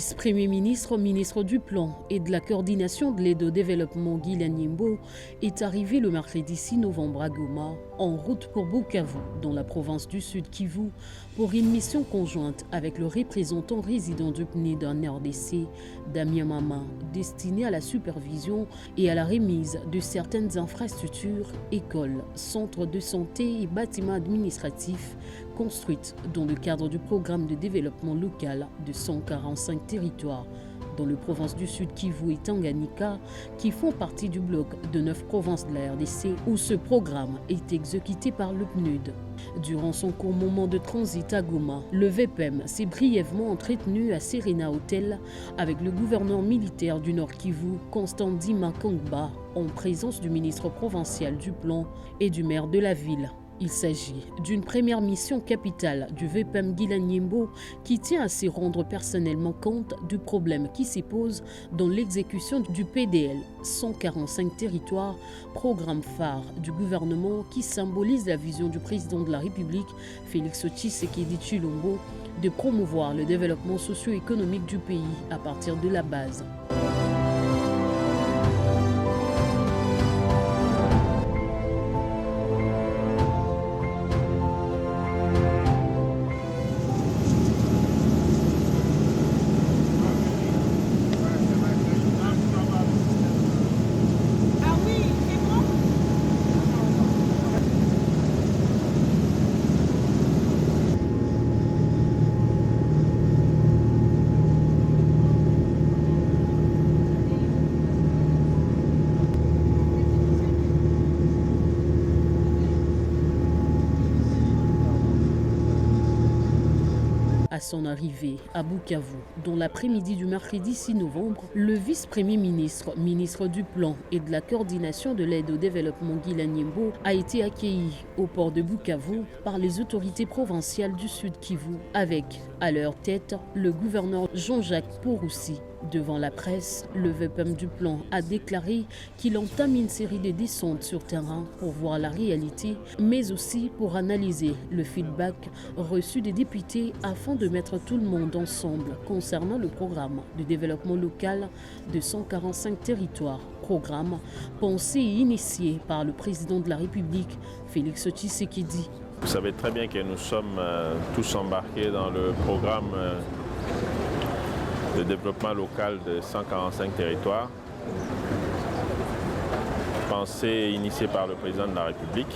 vice-premier ministre, ministre du Plan et de la coordination de l'aide au développement Guy Nyimbo est arrivé le mercredi 6 novembre à Goma, en route pour Bukavu, dans la province du Sud Kivu, pour une mission conjointe avec le représentant résident du PNID en RDC, Damien Mama, destinée à la supervision et à la remise de certaines infrastructures, écoles, centres de santé et bâtiments administratifs construites dans le cadre du programme de développement local de 145 territoires dans les provinces du Sud Kivu et Tanganyika qui font partie du bloc de 9 provinces de la RDC où ce programme est exécuté par le PNUD. Durant son court moment de transit à Goma, le VPM s'est brièvement entretenu à Serena Hotel avec le gouverneur militaire du Nord Kivu, Constant Dima Kangba, en présence du ministre provincial du Plan et du maire de la ville. Il s'agit d'une première mission capitale du VPM Guy Nyimbo qui tient à se rendre personnellement compte du problème qui s'y pose dans l'exécution du PDL 145 territoires, programme phare du gouvernement qui symbolise la vision du président de la République, Félix Tshisekedi Tshilombo, de promouvoir le développement socio-économique du pays à partir de la base. À son arrivée à Bukavu, dans l'après-midi du mercredi 6 novembre, le vice-premier ministre, ministre du Plan et de la coordination de l'aide au développement Guy Nyimbo a été accueilli au port de Bukavu par les autorités provinciales du Sud Kivu, avec à leur tête le gouverneur Jean-Jacques Pouroussi. Devant la presse, le VPM du Plan a déclaré qu'il entame une série de descentes sur terrain pour voir la réalité, mais aussi pour analyser le feedback reçu des députés afin de mettre tout le monde ensemble concernant le programme de développement local de 145 territoires. Programme pensé et initié par le président de la République, Félix Tshisekedi. Vous savez très bien que nous sommes tous embarqués dans le programme de développement local de 145 territoires, pensé et initié par le président de la République.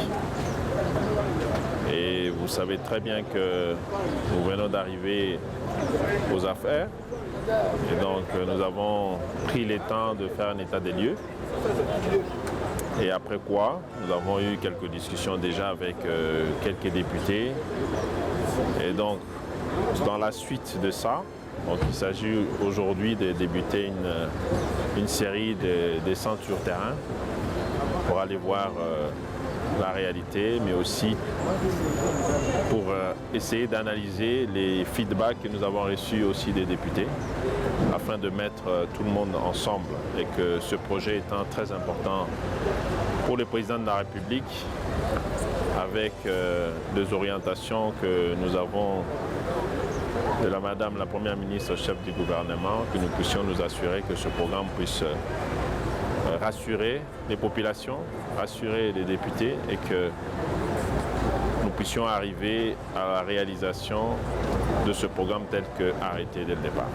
Et vous savez très bien que nous venons d'arriver aux affaires. Et donc nous avons pris le temps de faire un état des lieux. Et après quoi, nous avons eu quelques discussions déjà avec quelques députés. Et donc, dans la suite de ça, donc il s'agit aujourd'hui de débuter une série de descentes sur terrain pour aller voir la réalité, mais aussi pour essayer d'analyser les feedbacks que nous avons reçus aussi des députés, afin de mettre tout le monde ensemble et que ce projet étant très important pour le président de la République, avec des orientations que nous avons de la Madame la Première ministre, chef du gouvernement, que nous puissions nous assurer que ce programme puisse rassurer les populations, rassurer les députés et que nous puissions arriver à la réalisation de ce programme tel qu'arrêté dès le départ.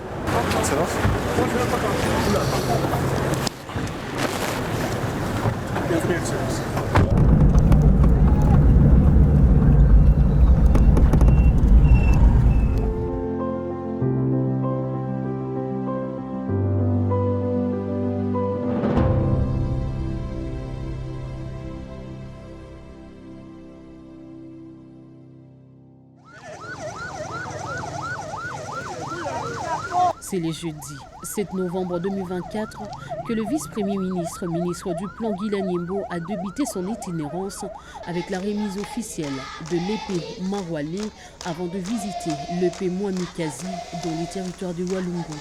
C'est le jeudi 7 novembre 2024 que le vice-premier ministre, ministre du Plan Guy Nyimbo a débuté son itinérance avec la remise officielle de l'épée Marwale avant de visiter l'épée Mwamikazi dans les territoires de Walungu.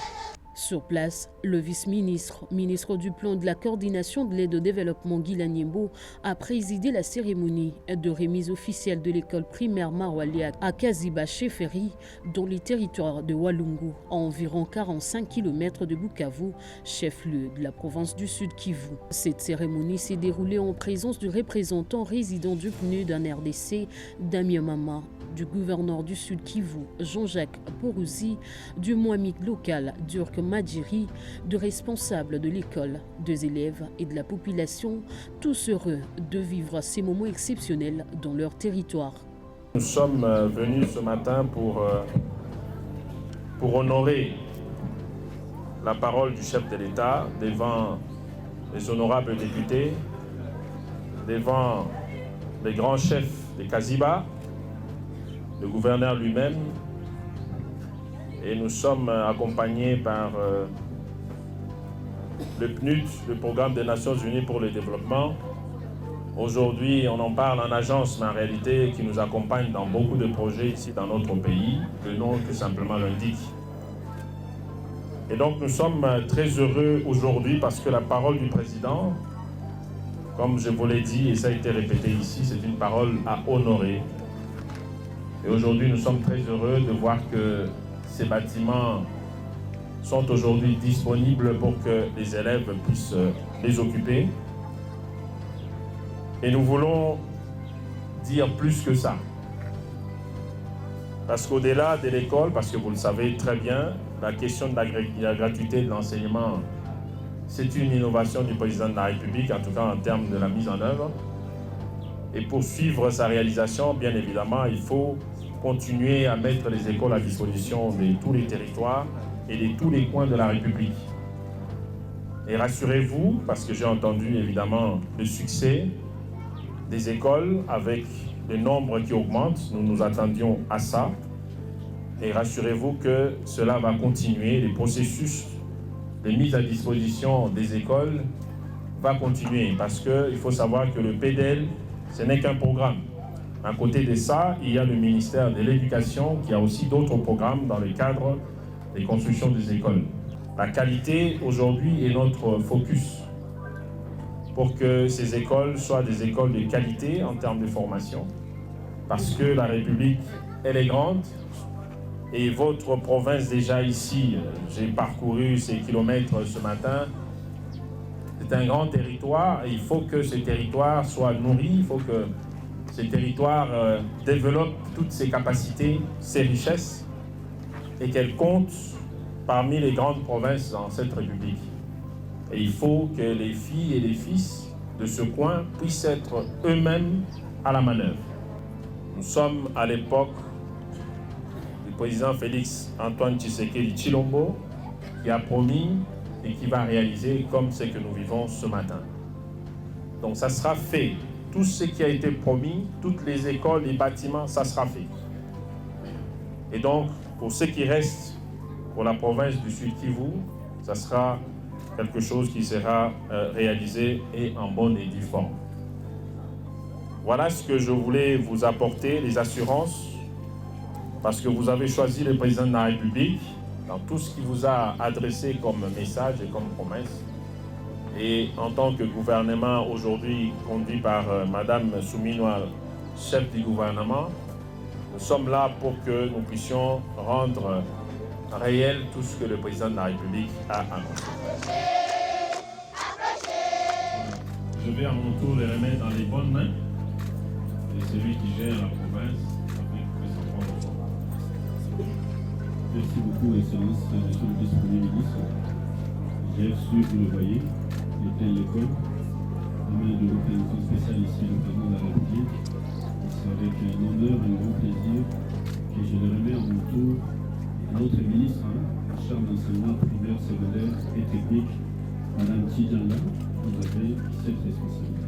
Sur place, le vice-ministre, ministre du Plan et de la Coordination de l'aide au développement Guy Lanyimbo, a présidé la cérémonie de remise officielle de l'école primaire Marwali à Kaziba Cheferi, dans les territoires de Walungu, à environ 45 km de Bukavu, chef-lieu de la province du Sud Kivu. Cette cérémonie s'est déroulée en présence du représentant résident du PNUD en RDC, Damien Mama, du gouverneur du Sud Kivu, Jean-Jacques Porouzi, du Mohamik local, Durk Madjiri, de responsables de l'école, des élèves et de la population, tous heureux de vivre ces moments exceptionnels dans leur territoire. Nous sommes venus ce matin pour honorer la parole du chef de l'État devant les honorables députés, devant les grands chefs des Kaziba, le gouverneur lui-même, et nous sommes accompagnés par le PNUD, le Programme des Nations Unies pour le développement. Aujourd'hui, on en parle en agence, mais en réalité, qui nous accompagne dans beaucoup de projets ici dans notre pays, le nom que simplement l'indique. Et donc, nous sommes très heureux aujourd'hui parce que la parole du président, comme je vous l'ai dit, et ça a été répété ici, c'est une parole à honorer. Et aujourd'hui, nous sommes très heureux de voir que ces bâtiments sont aujourd'hui disponibles pour que les élèves puissent les occuper. Et nous voulons dire plus que ça. Parce qu'au-delà de l'école, parce que vous le savez très bien, la question de la gratuité de l'enseignement, c'est une innovation du président de la République, en tout cas en termes de la mise en œuvre. Et pour suivre sa réalisation, bien évidemment, il faut continuer à mettre les écoles à disposition de tous les territoires et de tous les coins de la République. Et rassurez-vous, parce que j'ai entendu évidemment le succès des écoles avec le nombre qui augmente, nous nous attendions à ça. Et rassurez-vous que cela va continuer, le processus de mise à disposition des écoles va continuer parce qu'il faut savoir que le PDL, ce n'est qu'un programme. À côté de ça, il y a le ministère de l'Éducation qui a aussi d'autres programmes dans le cadre des constructions des écoles. La qualité aujourd'hui est notre focus pour que ces écoles soient des écoles de qualité en termes de formation. Parce que la République, elle est grande et votre province déjà ici, j'ai parcouru ces kilomètres ce matin, c'est un grand territoire et il faut que ce territoire soit nourri, il faut que ce territoire développe toutes ses capacités, ses richesses et qu'elle compte parmi les grandes provinces dans cette République. Et il faut que les filles et les fils de ce coin puissent être eux-mêmes à la manœuvre. Nous sommes à l'époque du président Félix Antoine Tshisekedi Tshilombo qui a promis et qui va réaliser comme ce que nous vivons ce matin. Donc ça sera fait. Tout ce qui a été promis, toutes les écoles, les bâtiments, ça sera fait. Et donc, pour ce qui reste pour la province du Sud Kivu, ça sera quelque chose qui sera réalisé et en bonne et due forme. Voilà ce que je voulais vous apporter, les assurances, parce que vous avez choisi le président de la République dans tout ce qu'il vous a adressé comme message et comme promesse. Et en tant que gouvernement aujourd'hui conduit par Madame Souminwa, chef du gouvernement, nous sommes là pour que nous puissions rendre réel tout ce que le président de la République a annoncé. Je vais à mon tour les remettre dans les bonnes mains de celui qui gère la province avec son propre. Merci beaucoup, Excellence, Monsieur le Vice-Premier ministre. J'ai reçu, vous le voyez, l'école, la main de l'organisation spéciale ici, le président de la République. C'est avec un honneur et un grand plaisir que je le remets à mon tour à notre ministre en charge d'enseignement primaire, secondaire et technique, Madame Tidjanga. Vous avez cette responsabilité.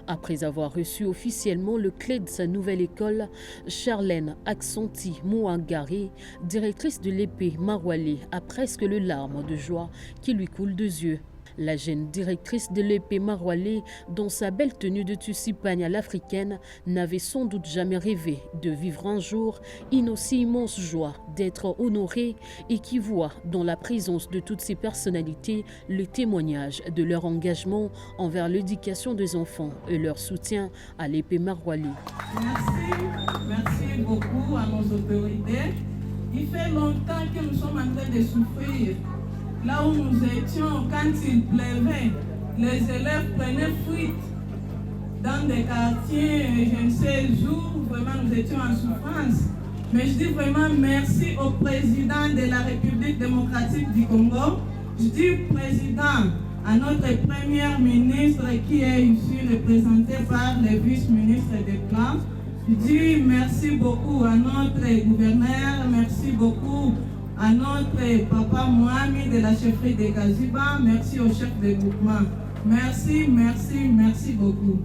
Après avoir reçu officiellement le clé de sa nouvelle école, Charlène Aksanti Mouangaré, directrice de l'épée Marwali, a presque les larmes de joie qui lui coulent des yeux. La jeune directrice de l'EP Maroualé, dans sa belle tenue de tussipagne à l'africaine, n'avait sans doute jamais rêvé de vivre un jour une aussi immense joie d'être honorée et qui voit dans la présence de toutes ces personnalités le témoignage de leur engagement envers l'éducation des enfants et leur soutien à l'EP Maroualé. Merci beaucoup à nos autorités. Il fait longtemps que nous sommes en train de souffrir. Là où nous étions, quand il pleuvait, les élèves prenaient fuite dans des quartiers, je ne sais où, vraiment nous étions en souffrance. Mais je dis vraiment merci au président de la République démocratique du Congo. Je dis président à notre première ministre qui est ici représentée par le vice-ministre des Plans. Je dis merci beaucoup à notre gouverneur, merci beaucoup à notre papa Mohamed de la chefferie de Gaziba, merci au chef de groupement. Merci beaucoup.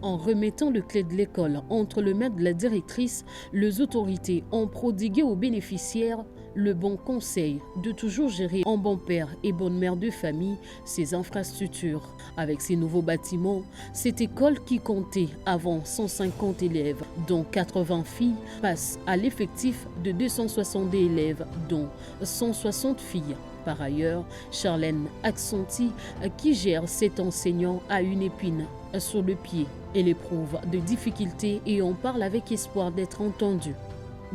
En remettant le clé de l'école entre les mains de la directrice, les autorités ont prodigué aux bénéficiaires le bon conseil de toujours gérer en bon père et bonne mère de famille ces infrastructures. Avec ces nouveaux bâtiments, cette école qui comptait avant 150 élèves, dont 80 filles, passe à l'effectif de 262 élèves, dont 160 filles. Par ailleurs, Charlène Accenti, qui gère cet enseignant, a une épine sur le pied. Elle éprouve de difficultés et on parle avec espoir d'être entendue.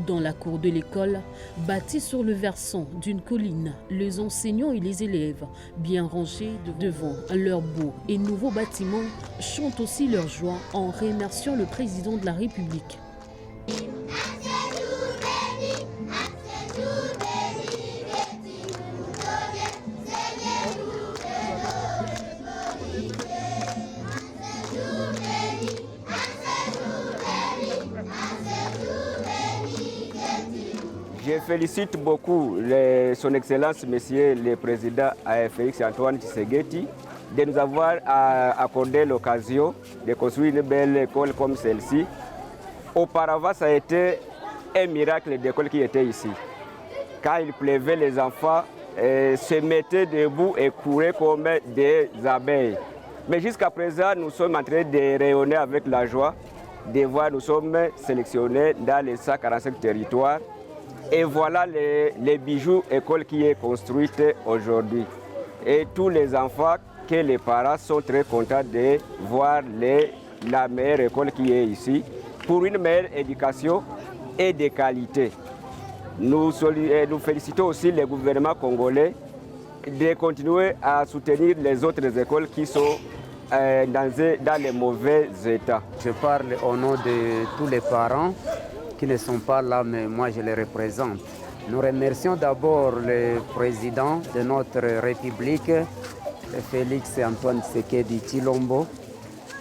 Dans la cour de l'école, bâtie sur le versant d'une colline, les enseignants et les élèves, bien rangés devant leurs beaux et nouveaux bâtiments, chantent aussi leur joie en remerciant le président de la République. Je félicite beaucoup son Excellence, Monsieur le Président Félix Antoine Tshisekedi, de nous avoir accordé l'occasion de construire une belle école comme celle-ci. Auparavant, ça a été un miracle d'école qui était ici. Quand il pleuvait, les enfants se mettaient debout et couraient comme des abeilles. Mais jusqu'à présent, nous sommes en train de rayonner avec la joie de voir nous sommes sélectionnés dans les 145 territoires. Et voilà les bijoux école qui est construite aujourd'hui. Et tous les enfants que les parents sont très contents de voir la meilleure école qui est ici pour une meilleure éducation et de qualité. Nous félicitons aussi le gouvernement congolais de continuer à soutenir les autres écoles qui sont dans les mauvais états. Je parle au nom de tous les parents qui ne sont pas là, mais moi je les représente. Nous remercions d'abord le président de notre République, Félix Antoine Tshisekedi Tshilombo.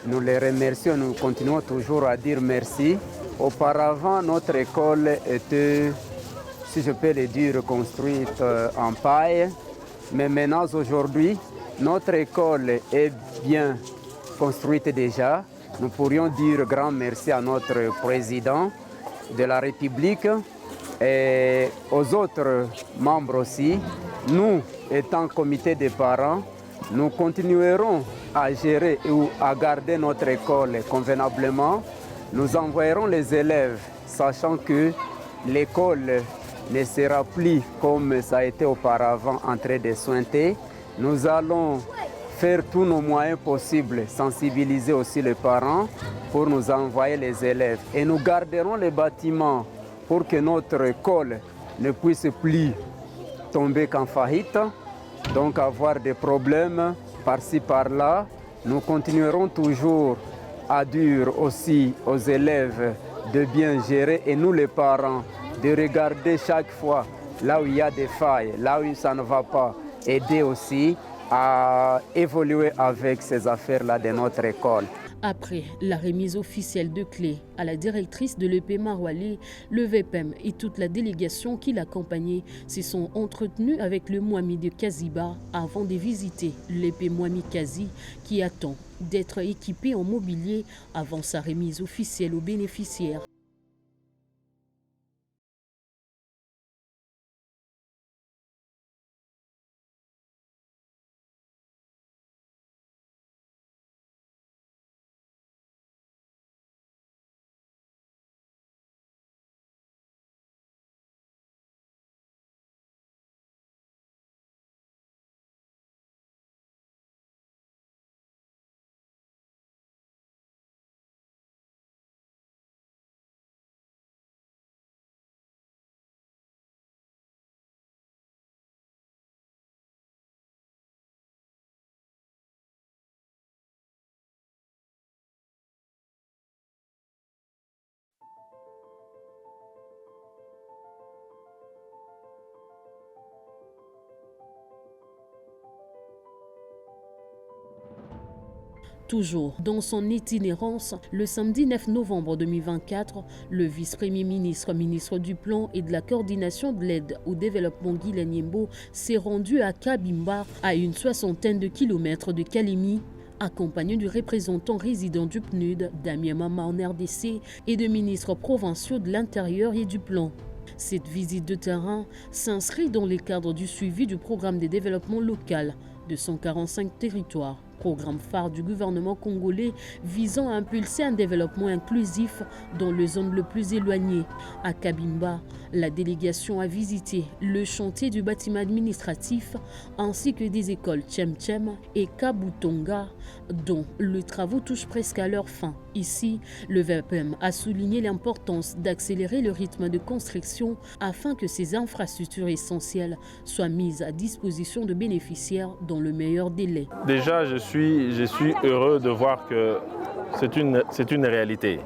Nous les remercions, nous continuons toujours à dire merci. Auparavant, notre école était, si je peux le dire, construite en paille. Mais maintenant, aujourd'hui, notre école est bien construite déjà. Nous pourrions dire grand merci à notre président de la République et aux autres membres aussi. Nous, étant comité des parents, nous continuerons à gérer ou à garder notre école convenablement. Nous envoyerons les élèves, sachant que l'école ne sera plus comme ça a été auparavant en train de sointer. Nous allons faire tous nos moyens possibles, sensibiliser aussi les parents pour nous envoyer les élèves. Et nous garderons les bâtiments pour que notre école ne puisse plus tomber qu'en faillite, donc avoir des problèmes par-ci, par-là. Nous continuerons toujours à dire aussi aux élèves de bien gérer et nous les parents de regarder chaque fois là où il y a des failles, là où ça ne va pas, aider aussi à évoluer avec ces affaires-là de notre école. Après la remise officielle de clés à la directrice de l'EP Maroualé, le VPM et toute la délégation qui l'accompagnait se sont entretenus avec le Mwami de Kaziba avant de visiter l'EP Mwami Kazi qui attend d'être équipé en mobilier avant sa remise officielle aux bénéficiaires. Toujours dans son itinérance, le samedi 9 novembre 2024, le vice-premier ministre, ministre du Plan et de la Coordination de l'aide au développement Guy Lanyembo s'est rendu à Kabimba, à une 60aine de kilomètres de Kalemi, accompagné du représentant résident du PNUD, Damien Mama en RDC, et de ministres provinciaux de l'Intérieur et du Plan. Cette visite de terrain s'inscrit dans le cadre du suivi du programme de développement local de 145 territoires, programme phare du gouvernement congolais visant à impulser un développement inclusif dans les zones les plus éloignées. À Kabimba, la délégation a visité le chantier du bâtiment administratif ainsi que des écoles Tchem et Kabutonga dont les travaux touchent presque à leur fin. Ici, le VPM a souligné l'importance d'accélérer le rythme de construction afin que ces infrastructures essentielles soient mises à disposition de bénéficiaires dans le meilleur délai. Déjà, je suis heureux de voir que c'est une réalité.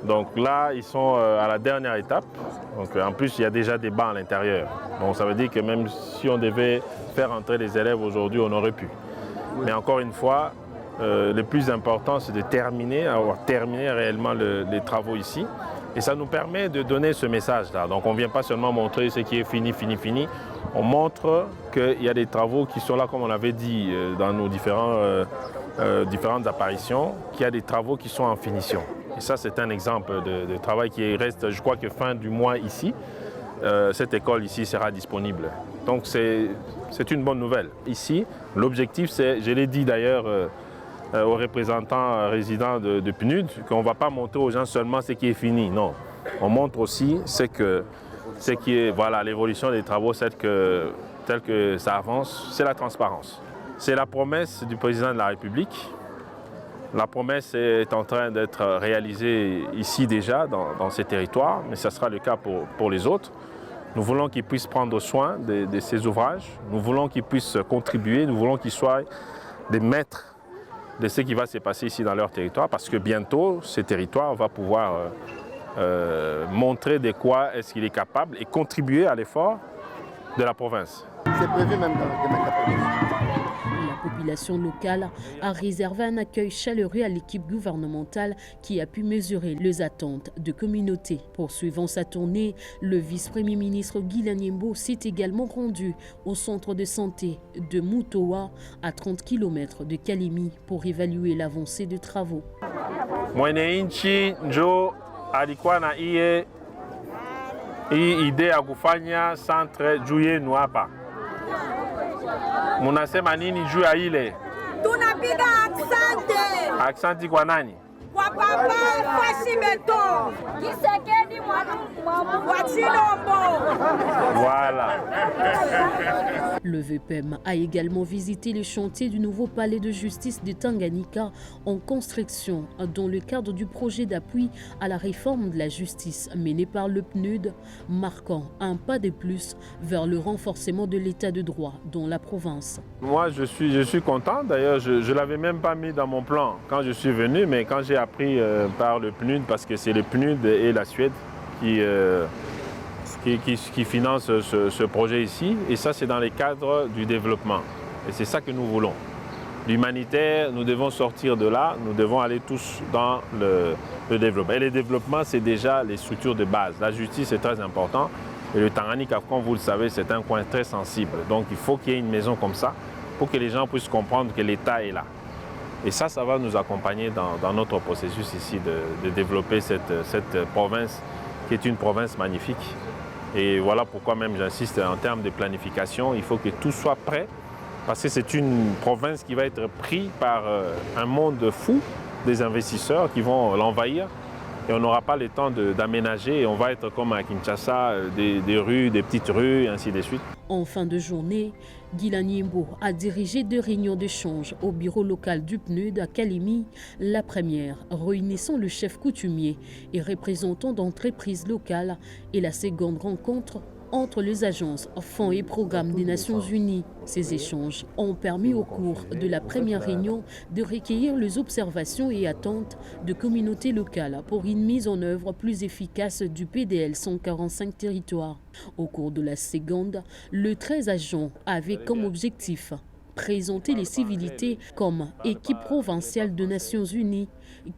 Donc là, ils sont à la dernière étape. Donc, en plus, il y a déjà des bancs à l'intérieur. Donc ça veut dire que même si on devait faire entrer les élèves aujourd'hui, on aurait pu. Mais encore une fois, le plus important, c'est de avoir terminé réellement les travaux ici. Et ça nous permet de donner ce message-là. Donc on ne vient pas seulement montrer ce qui est fini. On montre qu'il y a des travaux qui sont là, comme on l'avait dit dans nos différentes apparitions, qu'il y a des travaux qui sont en finition. Et ça, c'est un exemple de travail qui reste, je crois que fin du mois ici, cette école ici sera disponible. Donc c'est une bonne nouvelle. Ici, l'objectif, c'est, je l'ai dit d'ailleurs aux représentants résidents de PNUD, qu'on ne va pas montrer aux gens seulement ce qui est fini. Non, on montre aussi ce qui est, voilà, l'évolution des travaux, tel que ça avance, c'est la transparence. C'est la promesse du président de la République. La promesse est en train d'être réalisée ici déjà, dans ces territoires, mais ce sera le cas pour les autres. Nous voulons qu'ils puissent prendre soin de ces ouvrages, nous voulons qu'ils puissent contribuer, nous voulons qu'ils soient des maîtres de ce qui va se passer ici dans leur territoire, parce que bientôt, ces territoires vont pouvoir montrer de quoi est-ce qu'il est capable et contribuer à l'effort de la province. C'est prévu même de mettre la province. La population locale a réservé un accueil chaleureux à l'équipe gouvernementale qui a pu mesurer les attentes de communautés. Poursuivant sa tournée, le vice-premier ministre Guy Lanyembo s'est également rendu au centre de santé de Mutoa, à 30 km de Kalemi, pour évaluer l'avancée des travaux. Mweneinchi njo alikuwa na hii idea ya kufanya centre juu yenu hapa. Munasema nini juu ya ile? Tunapiga asante. Asante kwa nani? Kwa papa Fashibeto. Kisekedi wa Chilombo. Voilà. Le VPM a également visité le chantier du nouveau palais de justice de Tanganyika en construction dans le cadre du projet d'appui à la réforme de la justice mené par le PNUD, marquant un pas de plus vers le renforcement de l'état de droit dans la province. Moi, je suis content. D'ailleurs, je ne l'avais même pas mis dans mon plan quand je suis venu, mais quand j'ai appris par le PNUD, parce que c'est le PNUD et la Suède qui financent ce projet ici. Et ça, c'est dans le cadre du développement. Et c'est ça que nous voulons. L'humanitaire, nous devons sortir de là, nous devons aller tous dans le développement. Et le développement, c'est déjà les structures de base. La justice est très important. Et le Tanganyika, comme vous le savez, c'est un coin très sensible. Donc il faut qu'il y ait une maison comme ça pour que les gens puissent comprendre que l'État est là. Et ça va nous accompagner dans notre processus ici de développer cette province qui est une province magnifique. Et voilà pourquoi même j'insiste en termes de planification, il faut que tout soit prêt parce que c'est une province qui va être prise par un monde fou des investisseurs qui vont l'envahir et on n'aura pas le temps d'aménager et on va être comme à Kinshasa, des rues, des petites rues et ainsi de suite. En fin de journée, Guy Lanyembo a dirigé 2 réunions d'échange au bureau local du PNUD à Kalemi. La première réunissant le chef coutumier et représentant d'entreprises locales et la seconde rencontre entre les agences, fonds et programmes des Nations Unies. Ces échanges ont permis au cours de la première réunion de recueillir les observations et attentes de communautés locales pour une mise en œuvre plus efficace du PDL 145 territoires. Au cours de la seconde, les 13 agents avaient comme objectif présenté les civilités comme équipe provinciale des Nations Unies,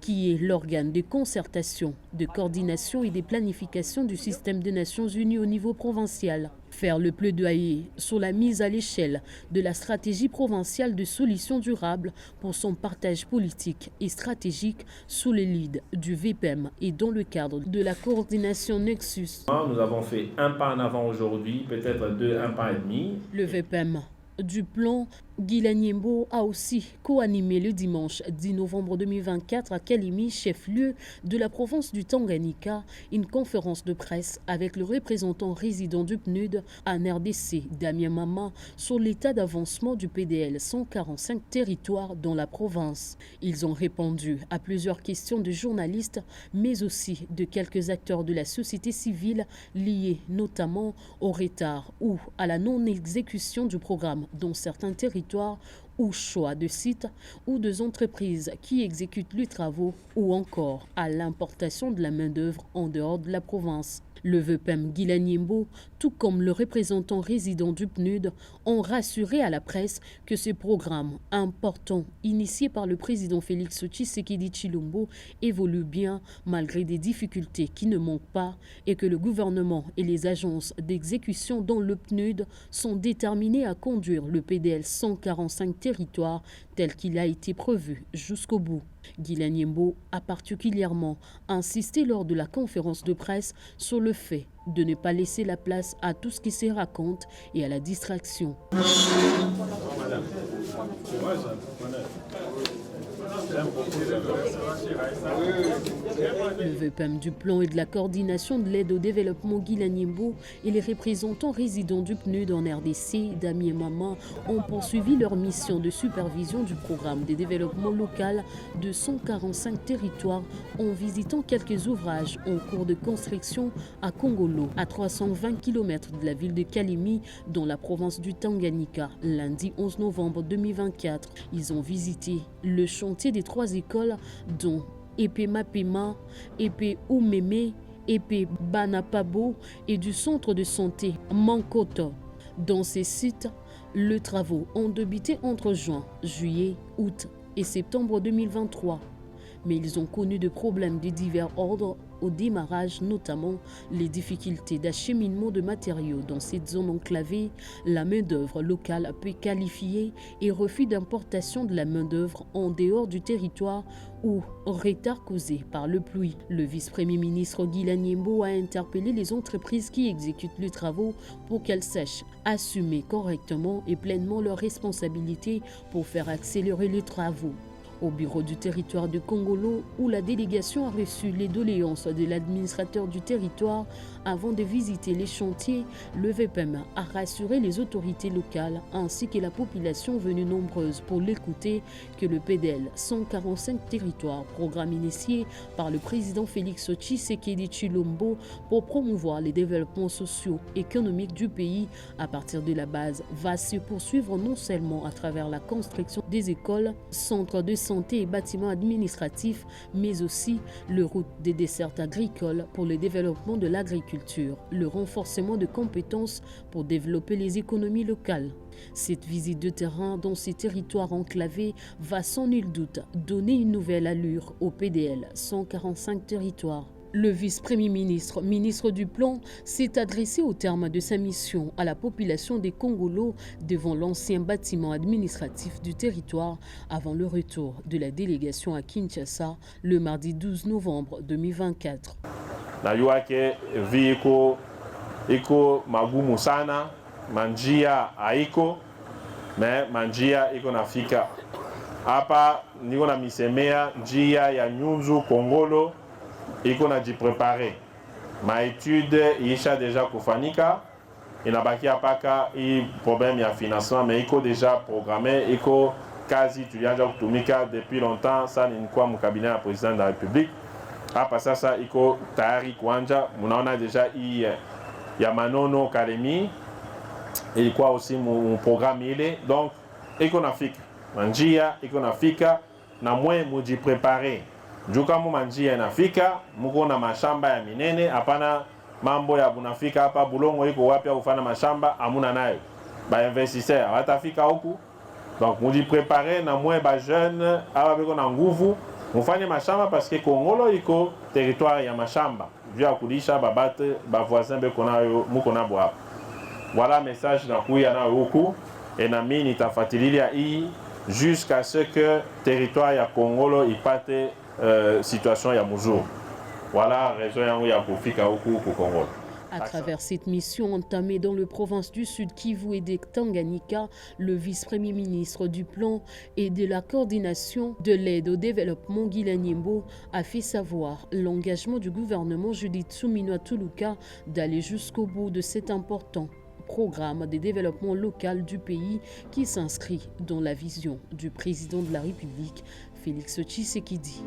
qui est l'organe de concertation, de coordination et de planification du système des Nations Unies au niveau provincial. Faire le plaidoyer sur la mise à l'échelle de la stratégie provinciale de solutions durables pour son partage politique et stratégique sous le lead du VPEM et dans le cadre de la coordination Nexus. Nous avons fait un pas en avant aujourd'hui, peut-être un pas et demi. Le VPEM du plan Guy Nyembo a aussi co-animé le dimanche 10 novembre 2024 à Kalimi, chef-lieu de la province du Tanganyika, une conférence de presse avec le représentant résident du PNUD en RDC, Damien Mama, sur l'état d'avancement du PDL 145 territoires dans la province. Ils ont répondu à plusieurs questions de journalistes, mais aussi de quelques acteurs de la société civile liés notamment au retard ou à la non-exécution du programme dans certains territoires ou choix de sites ou de entreprises qui exécutent les travaux ou encore à l'importation de la main-d'œuvre en dehors de la province. Le VPEM Guy Nyembo, tout comme le représentant résident du PNUD, ont rassuré à la presse que ce programme important, initié par le président Félix Tshisekedi Tshilombo, évolue bien malgré des difficultés qui ne manquent pas et que le gouvernement et les agences d'exécution dans le PNUD sont déterminés à conduire le PDL 145 territoires tel qu'il a été prévu jusqu'au bout. Guy Nyembo a particulièrement insisté lors de la conférence de presse sur le fait de ne pas laisser la place à tout ce qui se raconte et à la distraction. Le VPEM du plan et de la coordination de l'aide au développement Guy Nyembo et les représentants résidents du PNUD en RDC, Damien Mama, ont poursuivi leur mission de supervision du programme de développement local de 145 territoires en visitant quelques ouvrages en cours de construction à Kongolo, à 320 km de la ville de Kalimi, dans la province du Tanganyika, lundi 11 novembre 2024. Ils ont visité le chantier des 3 écoles dont Epé Mapema, Epé Oumeme, Epé Banapabo et du centre de santé Mankoto. Dans ces sites, les travaux ont débuté entre juin, juillet, août et septembre 2023. Mais ils ont connu des problèmes de divers ordres au démarrage, notamment les difficultés d'acheminement de matériaux dans cette zone enclavée, la main-d'œuvre locale peu qualifiée et refus d'importation de la main-d'œuvre en dehors du territoire ou retard causé par le pluie. Le vice-premier ministre Guy Nyembo a interpellé les entreprises qui exécutent les travaux pour qu'elles sachent assumer correctement et pleinement leurs responsabilités pour faire accélérer les travaux. Au bureau du territoire de Kongolo, où la délégation a reçu les doléances de l'administrateur du territoire avant de visiter les chantiers, le VPEM a rassuré les autorités locales ainsi que la population venue nombreuse pour l'écouter que le PDL 145 territoires, programme initié par le président Félix Tshisekedi Tshilombo pour promouvoir les développements sociaux et économiques du pays à partir de la base, va se poursuivre non seulement à travers la construction des écoles, centres de santé et bâtiments administratifs, mais aussi le route des dessertes agricoles pour le développement de l'agriculture, le renforcement de compétences pour développer les économies locales. Cette visite de terrain dans ces territoires enclavés va sans nul doute donner une nouvelle allure au PDL 145 territoires. Le vice-premier ministre, ministre du Plan, s'est adressé au terme de sa mission à la population des Kongolos devant l'ancien bâtiment administratif du territoire avant le retour de la délégation à Kinshasa le mardi 12 novembre 2024. Nayuake viko iko magumu sana, manjia haiko, me manjia iko nafika. Hapa niko na misemea njia ya Nyunzu Kongolo iko na jiprepare. Ma étude isha deja kufanika, inabakia paka hii problème ya financement, mais iko deja programmé, iko kazi tulianza kutumika depuis longtemps. Sana nilikuwa mkabine ya président de la République. Hapa sasa iko tayari kuanja, munaona deja hii ya Manono Kalemi ilikuwa aussi mu programme ile, donc iko nafika manjia, iko nafika na mwe mujiprepare. Juka mu manjia inafika, muko na mashamba ya minene, hapana mambo ya bunafika hapa bulongo iko wapi kufanya mashamba, amuna nayo. Ba investisseur watafika huku, Donc, on dit préparer na moins ba jeune avec on nguvu, on fait mashamba parce que Congolo iko territoire ya mashamba. Vu à kudisha babate ba voisin be kona yo mukona boa. Voilà message na kuya na huku et na mini tafatilia hii jusqu'à ce que territoire ya Congolo ipate situation ya muzuru. Voilà raison yangu ya kufika huku ku Congolo. À travers cette mission entamée dans la province du Sud Kivu et des Tanganyika, le vice-premier ministre du Plan et de la coordination de l'aide au développement Guilain Nyimbo a fait savoir l'engagement du gouvernement Judith Suminwa Tuluka d'aller jusqu'au bout de cet important programme de développement local du pays qui s'inscrit dans la vision du président de la République, Félix Tshisekedi.